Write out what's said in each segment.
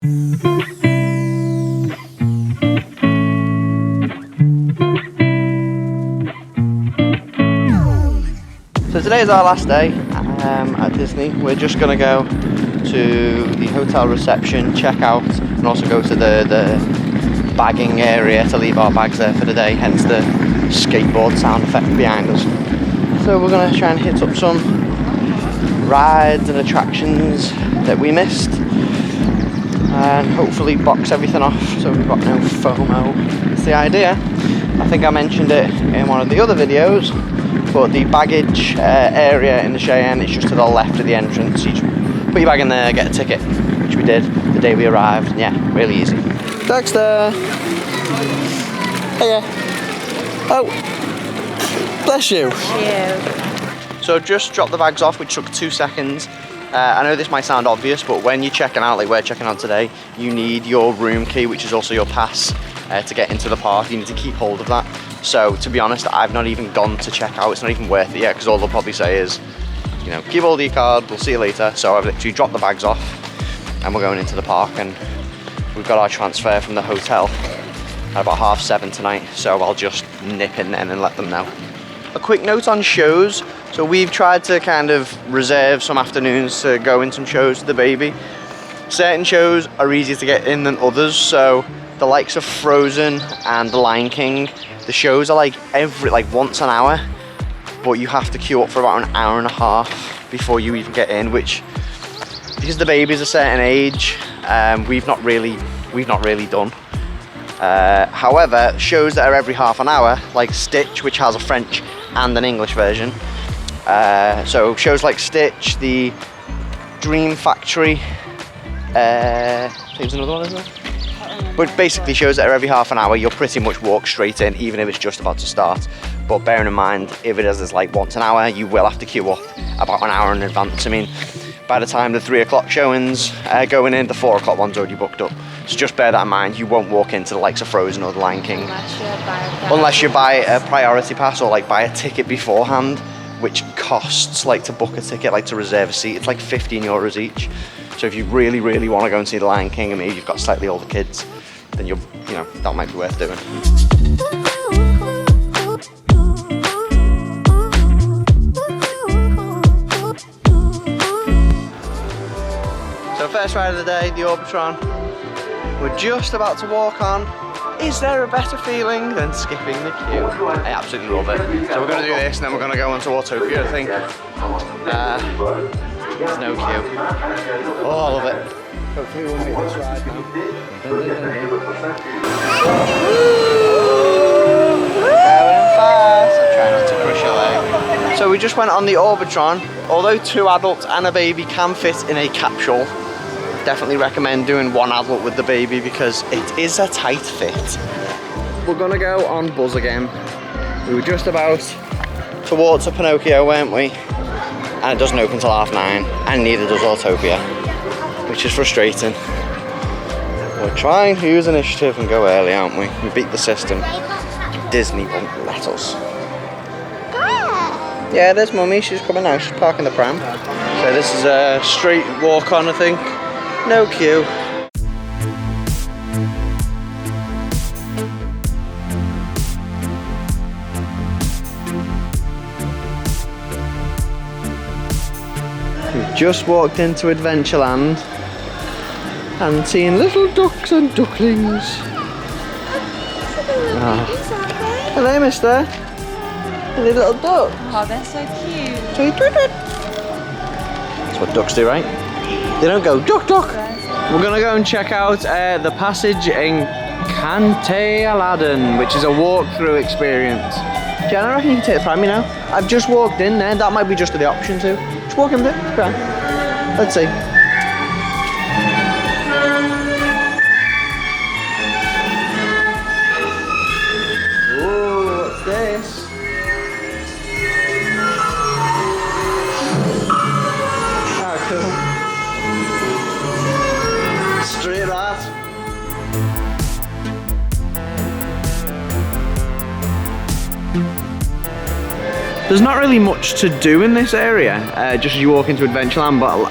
So today is our last day at Disney. We're just going to go to the hotel reception, check out, and also go to the bagging area to leave our bags there for the day, hence the skateboard sound effect behind us. So we're going to try and hit up some rides and attractions that we missed and hopefully box everything off so we've got no FOMO. It's the idea. I think I mentioned it in one of the other videos, but the baggage area in the Cheyenne is just to the left of the entrance. You just put your bag in there, get a ticket, which we did the day we arrived, and yeah, really easy. Dexter! Hiya! Oh! Bless you! So just dropped the bags off, which took 2 seconds. I know this might sound obvious, but when you're checking out, like we're checking out today, you need your room key, which is also your pass, to get into the park. You need to keep hold of that. So to be honest, I've not even gone to check out. It's not even worth it yet, because all they'll probably say is, you know, keep hold of your card, we'll see you later. So I've literally dropped the bags off and we're going into the park, and we've got our transfer from the hotel at about 7:30 tonight. So I'll just nip in then and let them know. A quick note on shows. So we've tried to kind of reserve some afternoons to go in some shows with the baby. Certain shows are easier to get in than others. So the likes of Frozen and The Lion King, the shows are like once an hour, but you have to queue up for about an hour and a half before you even get in, which, because the baby's a certain age, we've not really done. However, shows that are every half an hour, like Stitch, which has a French and an English version. So shows like Stitch, the Dream Factory, there's another one, isn't there? But basically shows that are every half an hour, you'll pretty much walk straight in, even if it's just about to start. But bearing in mind, if it is like once an hour, you will have to queue up about an hour in advance. I mean, by the time the 3 o'clock showings going in, the 4 o'clock one's already booked up. So just bear that in mind. You won't walk into the likes of Frozen or The Lion King unless you buy a priority pass or like buy a ticket beforehand, which costs, like, to book a ticket, like to reserve a seat, it's like €15 each. So if you really want to go and see The Lion King, and maybe you've got slightly older kids, then you know, that might be worth doing. So first ride of the day, the Orbitron. We're just about to walk on. Is there a better feeling than skipping the queue? I absolutely love it. So we're going to do this, and then we're going to go on to Autopia, I think. There's no queue. Oh, I love it. Hopefully we'll make this ride now. Going fast. I'm trying not to crush your leg. So we just went on the Orbitron. Although 2 adults and a baby can fit in a capsule, definitely recommend doing 1 adult with the baby because it is a tight fit. We're gonna go on Buzz again. We were just about to walk to Pinocchio, weren't we? And it doesn't open till 9:30, and neither does Autopia, which is frustrating. We're trying to use initiative and go early, aren't we? We beat the system. Disney won't let us. Yeah, there's Mummy, she's coming now, she's parking the pram. So this is a straight walk on, I think. No queue. We've just walked into Adventureland and seen little ducks and ducklings. Oh. Hello, mister. Hello, little duck. Oh, they're so cute. That's what ducks do, right? They don't go duck duck. We're gonna go and check out the passage in Cante Aladdin, which is a walkthrough experience. Jenna, I reckon you can take the pram, you know? I've just walked in there. That might be just the option too. Just walk in there. Go on. Let's see. Ooh, what's this? Straight rat. There's not really much to do in this area, just as you walk into Adventureland, but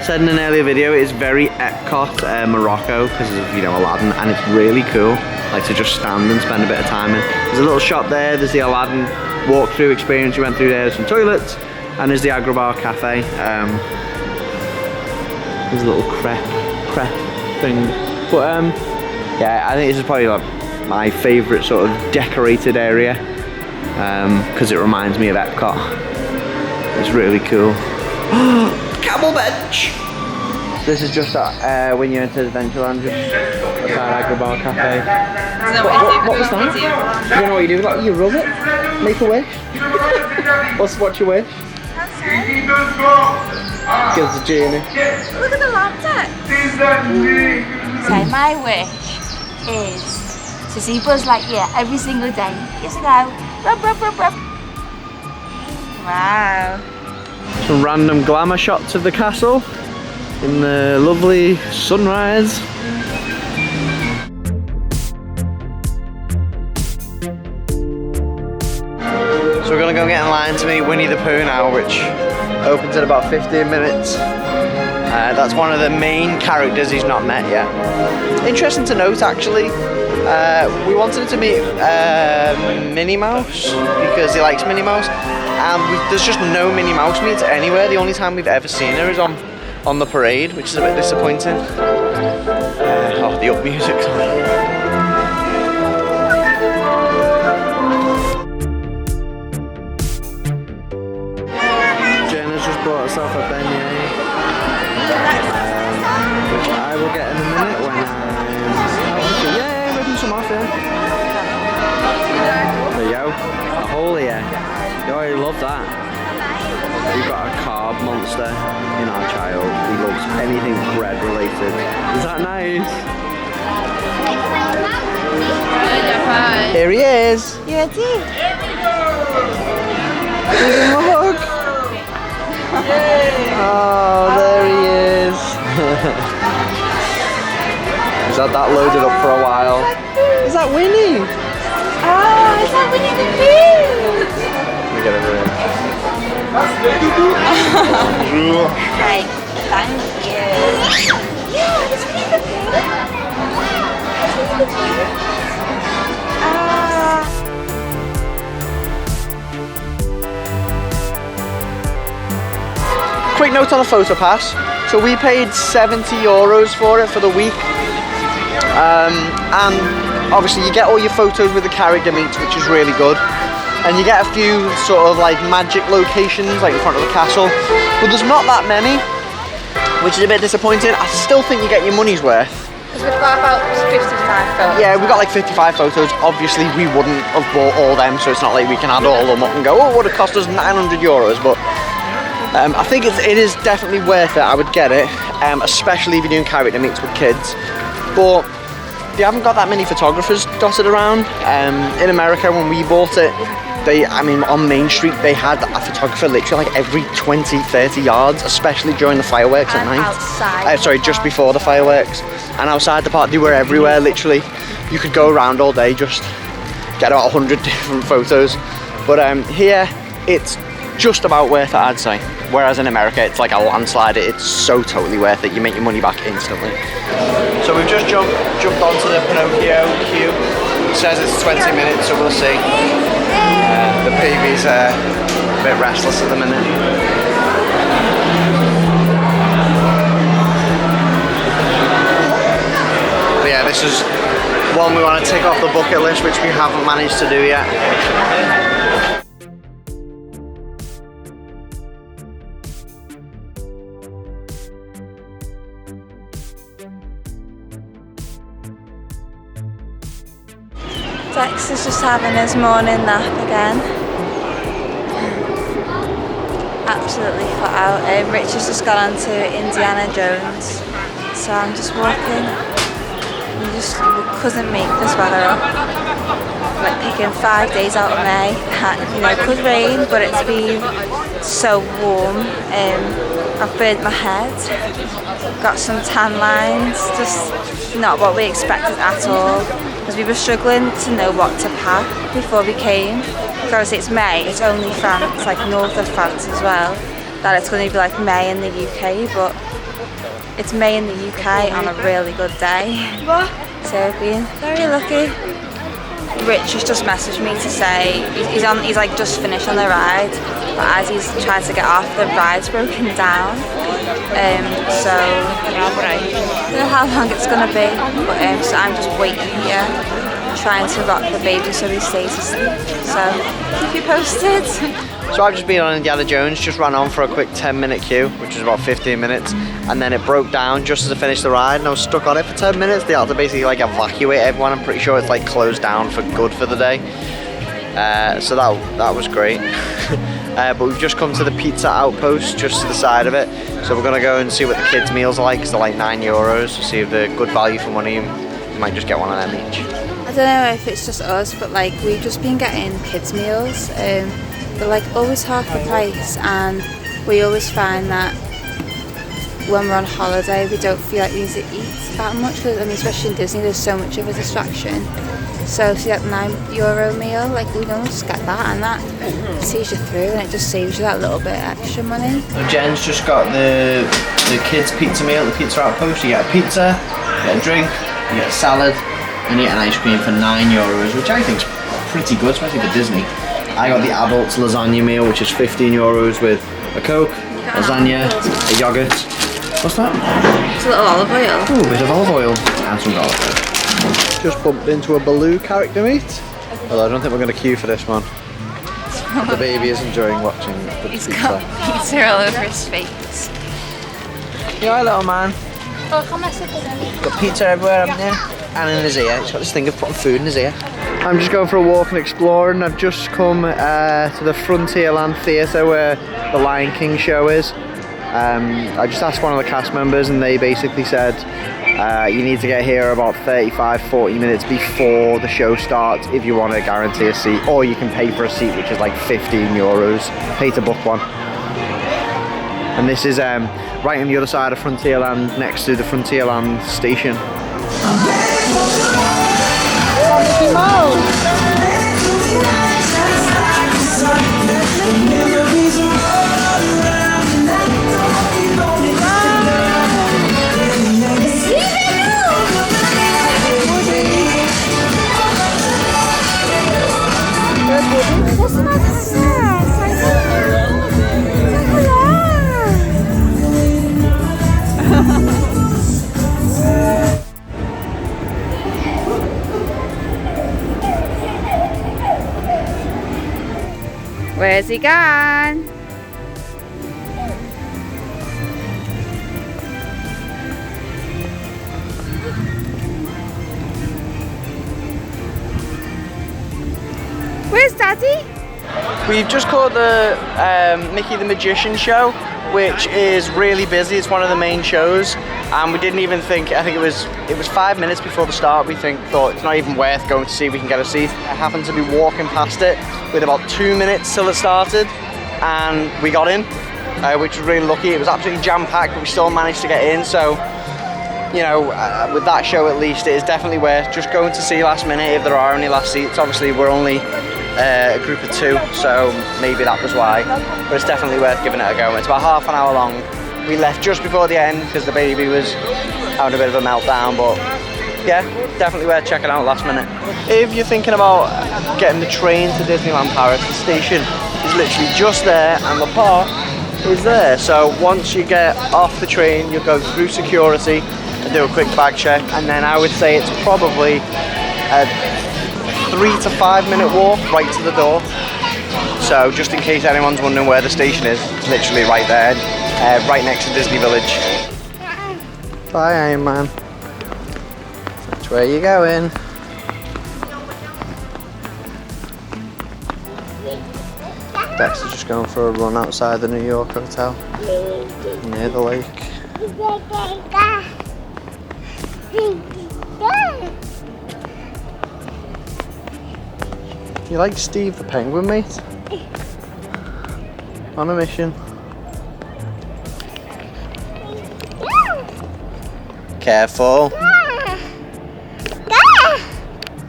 said in an earlier video, it's very Epcot, Morocco, because of, you know, Aladdin, and it's really cool, like to just stand and spend a bit of time in. There's a little shop there, there's the Aladdin walkthrough experience we went through there, there's some toilets, and there's the Agrabah Cafe. There's a little crepe thing. But yeah, I think this is probably like my favourite sort of decorated area, because it reminds me of Epcot. It's really cool. Camel bench! This is just when you enter Adventureland, just outside Agrabah Cafe. What was that? You don't know what you do? Like, you rub it? Make a wish? What's your wish? Gives a genie. Look at the laptop. So my wish is to see Buzz Lightyear every single day. Just go, rub, rub, rub, rub. Wow. Some random glamour shots of the castle in the lovely sunrise. So we're gonna go get in line to meet Winnie the Pooh now, which opens in about 15 minutes. That's one of the main characters he's not met yet. Interesting to note, actually, we wanted to meet Minnie Mouse because he likes Minnie Mouse, and there's just no Minnie Mouse meets anywhere. The only time we've ever seen her is on the parade, which is a bit disappointing. Oh, the up music's on. Bought herself a beignet, which I will get in a minute when I'm... Yeah, ripping some off here. There you go, a hole here. Oh, I love that. We've got a carb monster in our child. He loves anything bread related. Is that nice? Here he is. You ready? Give him a hug. Oh, there he is. He's had that loaded up for a while. Is that Winnie? Oh, is that Winnie the Pooh? Let me get over here. Hey, thank you. Yeah, it's Winnie the Pooh. Quick note on the photo pass. So we paid 70 euros for it for the week. And obviously you get all your photos with the character meets, which is really good. And you get a few sort of like magic locations, like in front of the castle. But there's not that many, which is a bit disappointing. I still think you get your money's worth. Because we've got about 55 photos. Yeah, we got like 55 photos. Obviously we wouldn't have bought all them, so it's not like we can add all them up and go, oh, it would have cost us 900 euros. But I think it is definitely worth it. I would get it, especially if you're doing character meets with kids. But they haven't got that many photographers dotted around. In America, when we bought it, on Main Street, they had a photographer literally like every 20-30 yards, especially during the fireworks at night. Outside. Just before the fireworks. And outside the park, they were everywhere, literally. You could go around all day, just get about 100 different photos. But here, it's just about worth it, I'd say. Whereas in America, it's like a landslide. It's so totally worth it. You make your money back instantly. So we've just jumped onto the Pinocchio queue. It says it's 20 minutes, so we'll see. The PV's a bit restless at the minute. But yeah, this is one we want to tick off the bucket list, which we haven't managed to do yet. Dex is just having his morning nap again. Absolutely flat out. Rich has just gone on to Indiana Jones, so I'm just walking. We couldn't make this weather up. Like picking 5 days out of May. It could rain, but it's been so warm. I've burnt my head. Got some tan lines. Just not what we expected at all. Because we were struggling to know what to pack before we came. Because it's May, it's only France, like north of France as well, that it's going to be like May in the UK, but It's May in the UK on a really good day. So we've been very lucky. Rich has just messaged me to say he's like just finished on the ride, but as he's trying to get off, the ride's broken down. So I don't know how long it's gonna be, but so I'm just waiting here, trying to rock the baby so he stays asleep. So keep you posted. So I've just been on Indiana Jones, just ran on for a quick 10-minute queue, which was about 15 minutes, and then it broke down just as I finished the ride, and I was stuck on it for 10 minutes. They had to basically like evacuate everyone. I'm pretty sure it's like closed down for good for the day. So that was great. But we've just come to the pizza outpost just to the side of it. So we're gonna go and see what the kids' meals are like, because they're like €9. See if they're good value for money. We might just get one of them each. I don't know if it's just us, but like we've just been getting kids' meals. They're like always half the price, and we always find that when we're on holiday we don't feel like we need to eat that much, because I mean especially in Disney there's so much of a distraction. So see that €9 meal, like we don't just get that, and that sees you through and it just saves you that little bit extra money. So Jen's just got the kids pizza meal at the pizza outpost. You get a pizza, you get a drink, you get a salad, and you get an ice cream for €9, which I think is pretty good, especially for Disney. I got the adults lasagna meal, which is €15 with a Coke, lasagna, a yogurt. What's that? It's a little olive oil. Ooh, a bit of olive oil and some garlic bread. Just bumped into a Baloo character meet. Although I don't think we're going to queue for this one. The baby is enjoying watching the He's pizza. got pizza all over his face. You alright, little man? Got pizza everywhere, haven't you? And in his ear. He's got this thing of putting food in his ear. I'm just going for a walk and exploring. I've just come to the Frontierland Theatre where the Lion King show is. I just asked one of the cast members and they basically said you need to get here about 35-40 minutes before the show starts if you want to guarantee a seat, or you can pay for a seat, which is like €15. Pay to book one. And this is right on the other side of Frontierland, next to the Frontierland station. Where's he gone? Where's Daddy? We've just caught the Mickey the Magician show, which is really busy. It's one of the main shows, and we didn't even think. I think it was 5 minutes before the start. We thought it's not even worth going to see if we can get a seat. I happened to be walking past it with about 2 minutes till it started, and we got in, which was really lucky. It was absolutely jam-packed, but we still managed to get in. So, you know, with that show at least, it is definitely worth just going to see last minute if there are any last seats. Obviously, we're only a group of 2, so maybe that was why, but it's definitely worth giving it a go. It's about half an hour long. We left just before the end because the baby was having a bit of a meltdown, but yeah, definitely worth checking out last minute. If you're thinking about getting the train to Disneyland Paris, the station is literally just there and the park is there. So once you get off the train, you'll go through security and do a quick bag check, and then I would say it's probably a 3 to 5 minute walk right to the door. So just in case anyone's wondering where the station is, it's literally right there, right next to Disney Village. Bye, Iron Man. That's where you going. Dexter's just going for a run outside the New York hotel near the lake. You like Steve the penguin, mate? On a mission. Careful.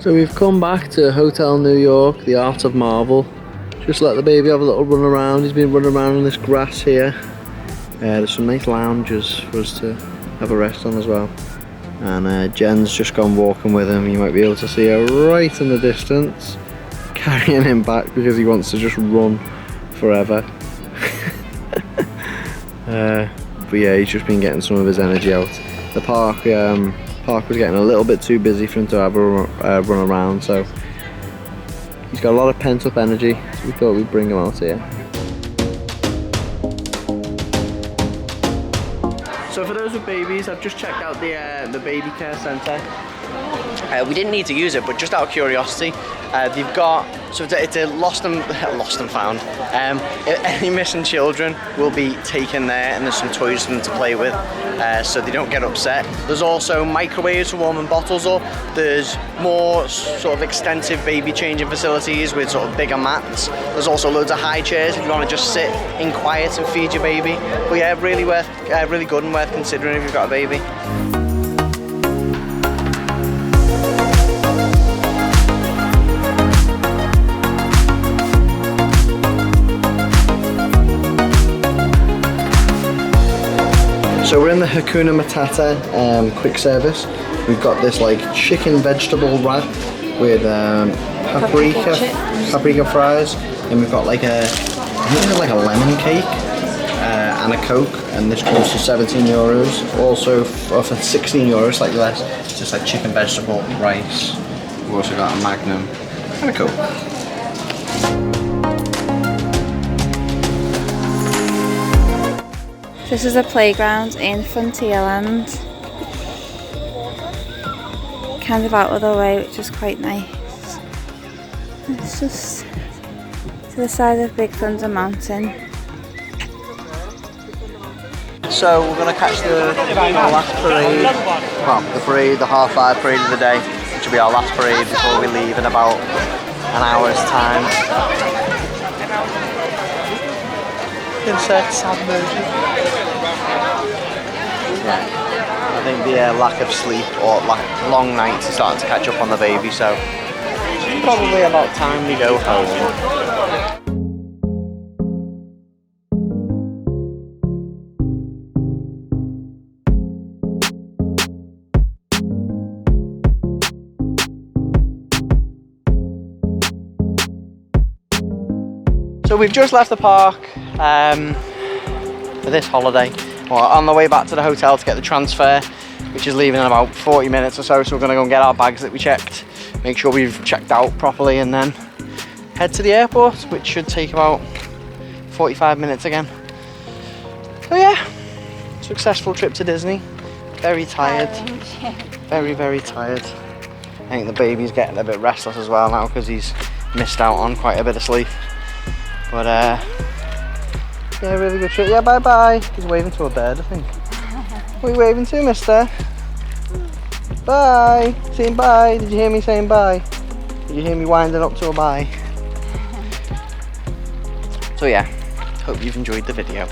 So we've come back to Hotel New York, the Art of Marvel. Just let the baby have a little run around. He's been running around on this grass here. There's some nice lounges for us to have have a rest on as well. And Jen's just gone walking with him. You might be able to see her right in the distance, carrying him back because he wants to just run forever. But yeah, he's just been getting some of his energy out. The park was getting a little bit too busy for him to have a run around, so he's got a lot of pent up energy, so we thought we'd bring him out here. So for those with babies, I've just checked out the baby care centre. We didn't need to use it, but just out of curiosity, they've got, so it's a lost and found. Any missing children will be taken there, and there's some toys for them to play with, so they don't get upset. There's also microwaves for warming bottles up. There's more sort of extensive baby changing facilities with sort of bigger mats. There's also loads of high chairs if you want to just sit in quiet and feed your baby. But yeah, really good and worth considering if you've got a baby. So we're in the Hakuna Matata quick service. We've got this like chicken vegetable wrap with paprika fries, and we've got like I think it's like a lemon cake and a Coke, and this comes to €17. Also for €16, slightly less, it's just like chicken, vegetable, rice. We've also got a Magnum and a Coke. This is a playground in Frontierland, kind of out of the way, which is quite nice. It's just to the side of Big Thunder Mountain. So we're going to catch the last parade, well, the half-5 parade of the day, which will be our last parade before we leave in about an hour's time. Insert sad emoji. Yeah, I think the lack of sleep or long nights is starting to catch up on the baby, so it's probably about time we go home. So we've just left the park for this holiday. We're on the way back to the hotel to get the transfer, which is leaving in about 40 minutes or so. So we're going to go and get our bags that we checked, make sure we've checked out properly, and then head to the airport, which should take about 45 minutes again. So yeah, successful trip to Disney. Very tired, very tired. I think the baby's getting a bit restless as well now because he's missed out on quite a bit of sleep. But yeah, really good trip. Yeah, bye bye. He's waving to a bird, I think. What are you waving to, mister? Bye. Saying bye. Did you hear me saying bye? Did you hear me winding up to a bye? So yeah, hope you've enjoyed the video.